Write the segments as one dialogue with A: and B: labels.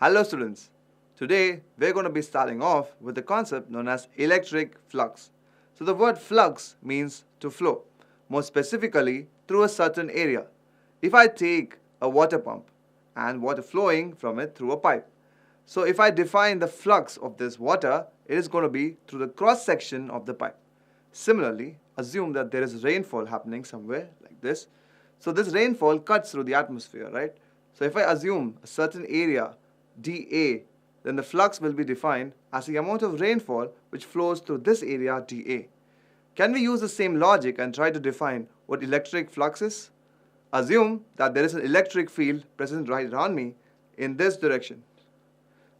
A: Hello students, today we're going to be starting off with the concept known as electric flux. So the word flux means to flow, more specifically through a certain area. If I take a water pump and water flowing from it through a pipe. So if I define the flux of this water, it is going to be through the cross section of the pipe. Similarly, assume that there is rainfall happening somewhere like this. So this rainfall cuts through the atmosphere, right? So if I assume a certain area dA, then the flux will be defined as the amount of rainfall which flows through this area dA. Can we use the same logic and try to define what electric flux is? Assume that there is an electric field present right around me in this direction.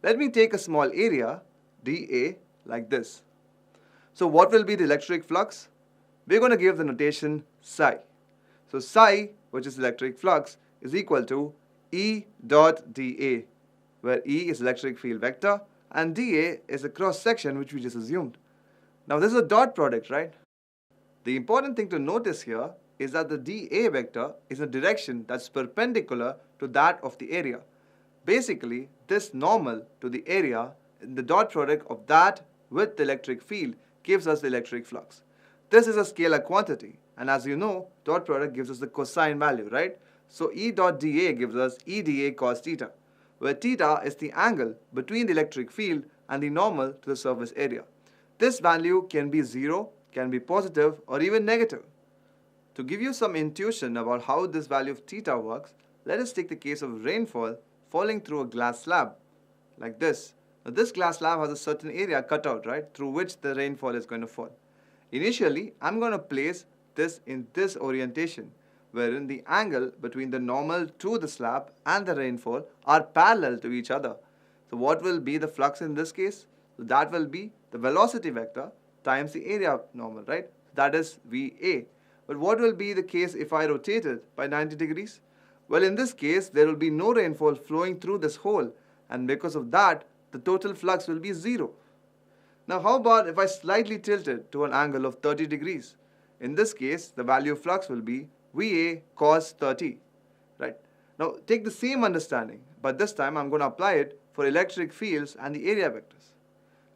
A: Let me take a small area dA like this. So what will be the electric flux? We're going to give the notation psi. So psi, which is electric flux, is equal to E dot dA, where E is electric field vector and dA is a cross section which we just assumed. Now this is a dot product, right? The important thing to notice here is that the dA vector is a direction that's perpendicular to that of the area. Basically, this normal to the area in the dot product of that with the electric field gives us the electric flux. This is a scalar quantity, and as you know, dot product gives us the cosine value, right? So E dot dA gives us E dA cos theta, where theta is the angle between the electric field and the normal to the surface area. This value can be 0, can be positive, or even negative. To give you some intuition about how this value of theta works, let us take the case of rainfall falling through a glass slab, like this. Now this glass slab has a certain area cut out, right, through which the rainfall is going to fall. Initially, I'm going to place this in this orientation, wherein the angle between the normal to the slab and the rainfall are parallel to each other. So what will be the flux in this case? So that will be the velocity vector times the area normal, right? That is VA. But what will be the case if I rotate it by 90 degrees? Well, in this case, there will be no rainfall flowing through this hole, and because of that, the total flux will be 0. Now, how about if I slightly tilt it to an angle of 30 degrees? In this case, the value of flux will be VA cos 30, right? Now, take the same understanding, but this time I'm going to apply it for electric fields and the area vectors.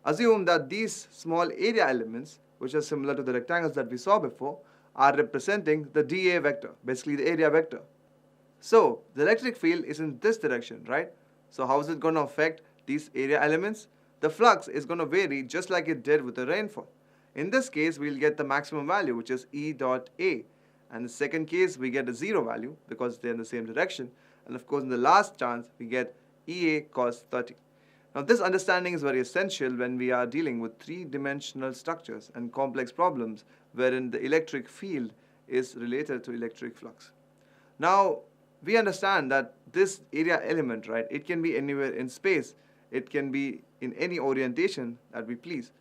A: Assume that these small area elements, which are similar to the rectangles that we saw before, are representing the dA vector, basically the area vector. So, the electric field is in this direction, right? So, how is it going to affect these area elements? The flux is going to vary just like it did with the rainfall. In this case, we'll get the maximum value, which is E dot A. And in the second case, we get a 0 value because they're in the same direction. And of course, in the last chance, we get EA cos 30. Now, this understanding is very essential when we are dealing with three-dimensional structures and complex problems wherein the electric field is related to electric flux. Now, we understand that this area element, right, it can be anywhere in space. It can be in any orientation that we please.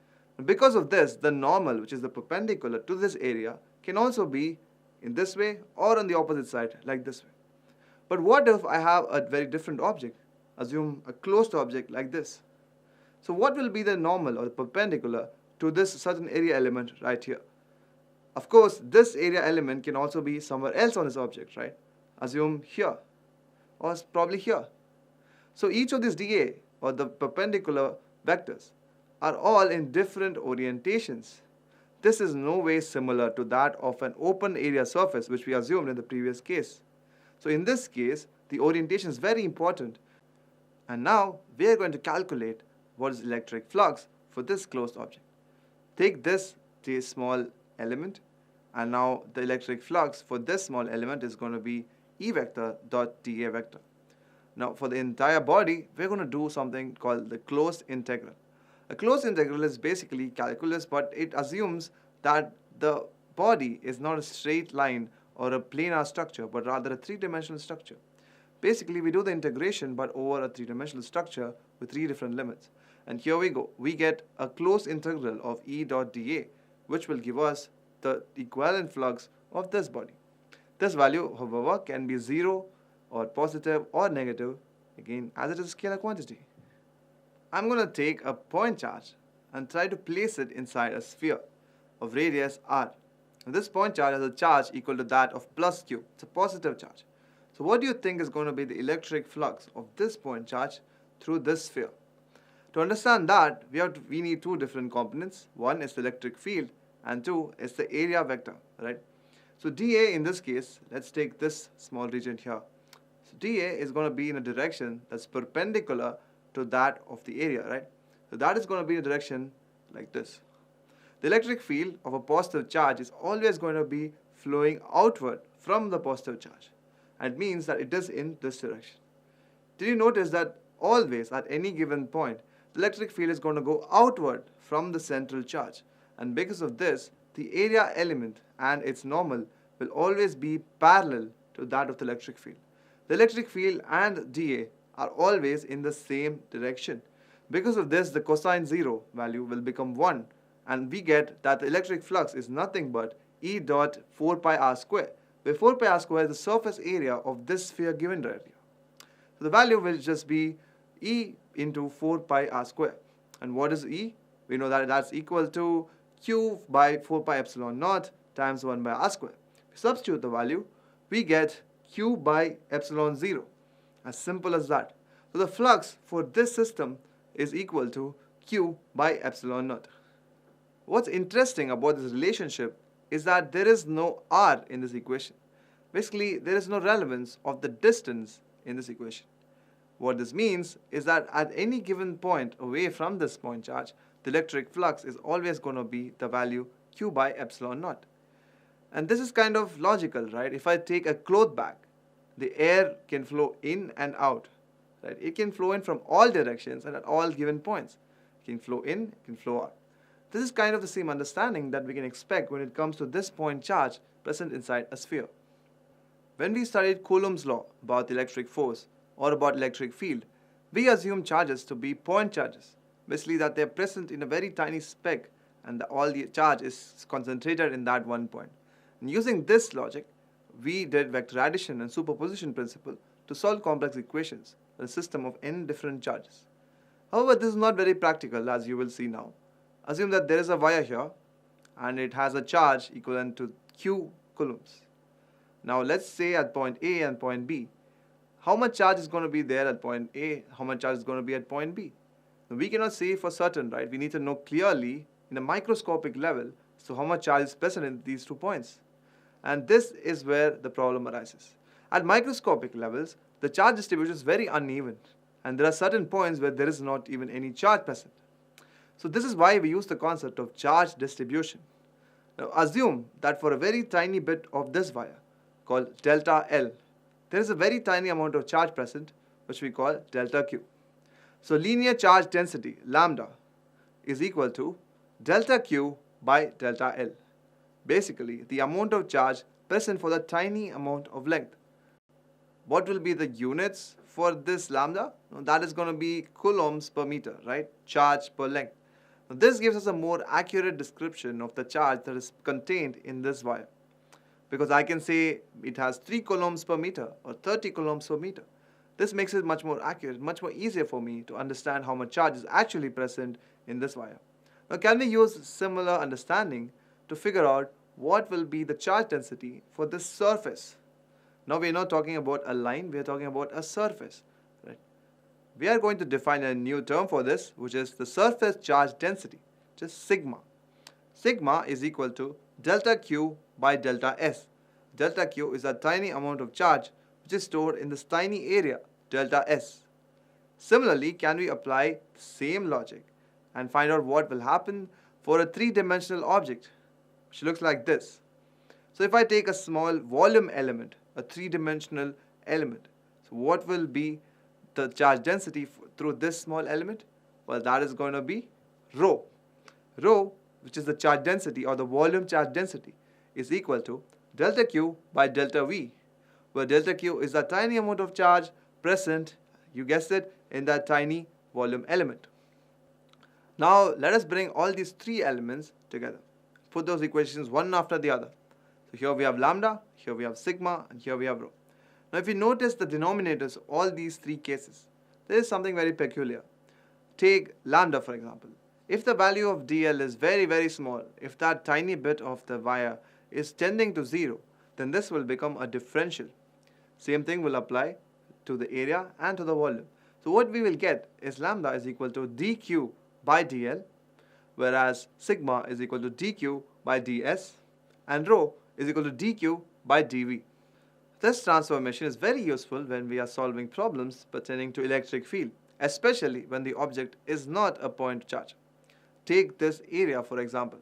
A: Because of this, the normal, which is the perpendicular to this area, can also be in this way or on the opposite side, like this way. But what if I have a very different object? Assume a closed object like this. So what will be the normal or the perpendicular to this certain area element right here? Of course, this area element can also be somewhere else on this object, right? Assume here, or probably here. So each of these dA, or the perpendicular vectors, are all in different orientations. This is no way similar to that of an open area surface, which we assumed in the previous case. So in this case, the orientation is very important. And now we are going to calculate what is electric flux for this closed object. Take this small element, and now the electric flux for this small element is going to be E vector dot dA vector. Now for the entire body, we're going to do something called the closed integral. A closed integral is basically calculus, but it assumes that the body is not a straight line or a planar structure, but rather a three-dimensional structure. Basically, we do the integration but over a three-dimensional structure with three different limits. And here we go. We get a closed integral of E dot dA, which will give us the equivalent flux of this body. This value, however, can be 0 or positive or negative, again, as it is a scalar quantity. I'm going to take a point charge and try to place it inside a sphere of radius r. And this point charge has a charge equal to that of plus q. It's a positive charge. So what do you think is going to be the electric flux of this point charge through this sphere. To understand that, we need two different components. One is the electric field and two is the area vector, right? So dA in this case, let's take this small region here. So dA is going to be in a direction that's perpendicular to that of the area, right? So that is going to be a direction like this. The electric field of a positive charge is always going to be flowing outward from the positive charge. And it means that it is in this direction. Did you notice that always at any given point, the electric field is going to go outward from the central charge? And because of this, the area element and its normal will always be parallel to that of the electric field. The electric field and dA are always in the same direction. Because of this, the cosine 0 value will become 1, and we get that the electric flux is nothing but E dot 4 pi r square, where 4 pi r square is the surface area of this sphere given right here. So the value will just be E into 4 pi r square. And what is E? We know that that's equal to Q by 4 pi epsilon naught times 1 by r square. If we substitute the value, we get Q by epsilon 0. As simple as that. So the flux for this system is equal to Q by epsilon naught. What's interesting about this relationship is that there is no r in this equation. Basically, there is no relevance of the distance in this equation. What this means is that at any given point away from this point charge, the electric flux is always going to be the value Q by epsilon naught. And this is kind of logical, right? If I take a cloth bag, the air can flow in and out, right? It can flow in from all directions and at all given points. It can flow in, it can flow out. This is kind of the same understanding that we can expect when it comes to this point charge present inside a sphere. When we studied Coulomb's law about the electric force or about electric field, we assume charges to be point charges, basically that they are present in a very tiny speck and all the charge is concentrated in that one point. And using this logic, we did vector addition and superposition principle to solve complex equations with a system of n different charges. However, this is not very practical, as you will see now. Assume that there is a wire here and it has a charge equivalent to Q coulombs. Now let's say at point A and point B, how much charge is going to be there at point A, how much charge is going to be at point B? Now, we cannot say for certain, right? We need to know clearly in a microscopic level, so how much charge is present in these 2 points. And this is where the problem arises. At microscopic levels, the charge distribution is very uneven, and there are certain points where there is not even any charge present. So this is why we use the concept of charge distribution. Now assume that for a very tiny bit of this wire called delta L, there is a very tiny amount of charge present which we call delta Q. So linear charge density lambda is equal to delta Q by delta L. Basically the amount of charge present for the tiny amount of length. What will be the units for this lambda? Now, that is going to be coulombs per meter, right? Charge per length. Now, this gives us a more accurate description of the charge that is contained in this wire. Because I can say it has 3 coulombs per meter or 30 coulombs per meter. This makes it much more accurate, much more easier for me to understand how much charge is actually present in this wire. Now, can we use similar understanding to figure out what will be the charge density for this surface? Now we are not talking about a line, we are talking about a surface. Right? We are going to define a new term for this, which is the surface charge density, just sigma. Sigma is equal to delta Q by delta S. Delta Q is a tiny amount of charge which is stored in this tiny area, delta S. Similarly, can we apply the same logic and find out what will happen for a 3-dimensional object, which looks like this? So if I take a small volume element, a 3-dimensional element, so what will be the charge density through this small element? Well, that is going to be rho. Rho, which is the charge density or the volume charge density, is equal to delta Q by delta V, where delta Q is a tiny amount of charge present, you guessed it, in that tiny volume element. Now let us bring all these 3 elements together. Put those equations one after the other. So here we have lambda, here we have sigma, and here we have rho. Now if you notice the denominators of all these 3 cases, there is something very peculiar. Take lambda for example. If the value of dl is very, very small, if that tiny bit of the wire is tending to 0, then this will become a differential. Same thing will apply to the area and to the volume. So what we will get is lambda is equal to dq by dl, whereas sigma is equal to dq by ds, and rho is equal to dq by dv. This transformation is very useful when we are solving problems pertaining to electric field, especially when the object is not a point charge. Take this area for example.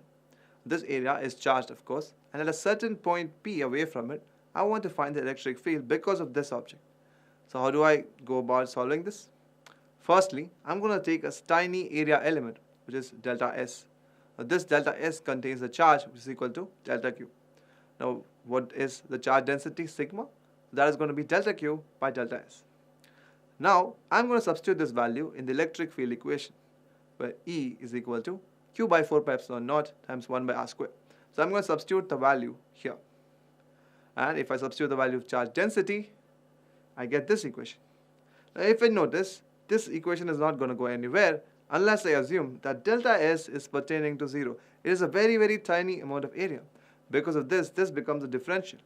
A: This area is charged, of course, and at a certain point P away from it, I want to find the electric field because of this object. So how do I go about solving this? Firstly, I'm going to take a tiny area element, which is delta S. Now, this delta S contains a charge which is equal to delta Q. Now, what is the charge density, sigma? That is going to be delta Q by delta S. Now, I'm going to substitute this value in the electric field equation, where E is equal to Q by 4 pi epsilon naught times 1 by R square. So I'm going to substitute the value here. And if I substitute the value of charge density, I get this equation. Now, if I notice, this equation is not going to go anywhere unless I assume that delta S is pertaining to 0. It is a very, very tiny amount of area. Because of this, this becomes a differential.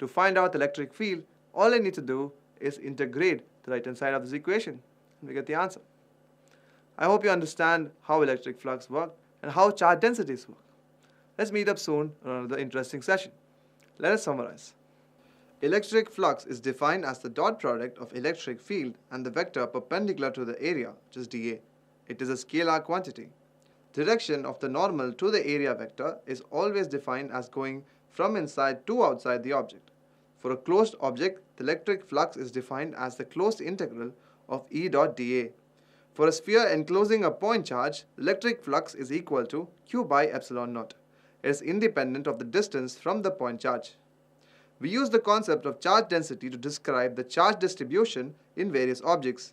A: To find out the electric field, all I need to do is integrate the right-hand side of this equation, and we get the answer. I hope you understand how electric flux work and how charge densities work. Let's meet up soon on another interesting session. Let us summarize. Electric flux is defined as the dot product of electric field and the vector perpendicular to the area, which is dA. It is a scalar quantity. Direction of the normal to the area vector is always defined as going from inside to outside the object. For a closed object, the electric flux is defined as the closed integral of E dot dA. For a sphere enclosing a point charge, the electric flux is equal to Q by epsilon naught. It is independent of the distance from the point charge. We use the concept of charge density to describe the charge distribution in various objects.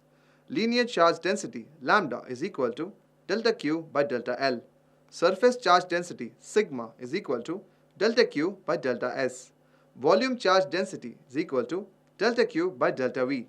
A: Linear charge density, lambda, is equal to delta Q by delta L. Surface charge density, sigma, is equal to delta Q by delta S. Volume charge density is equal to delta Q by delta V.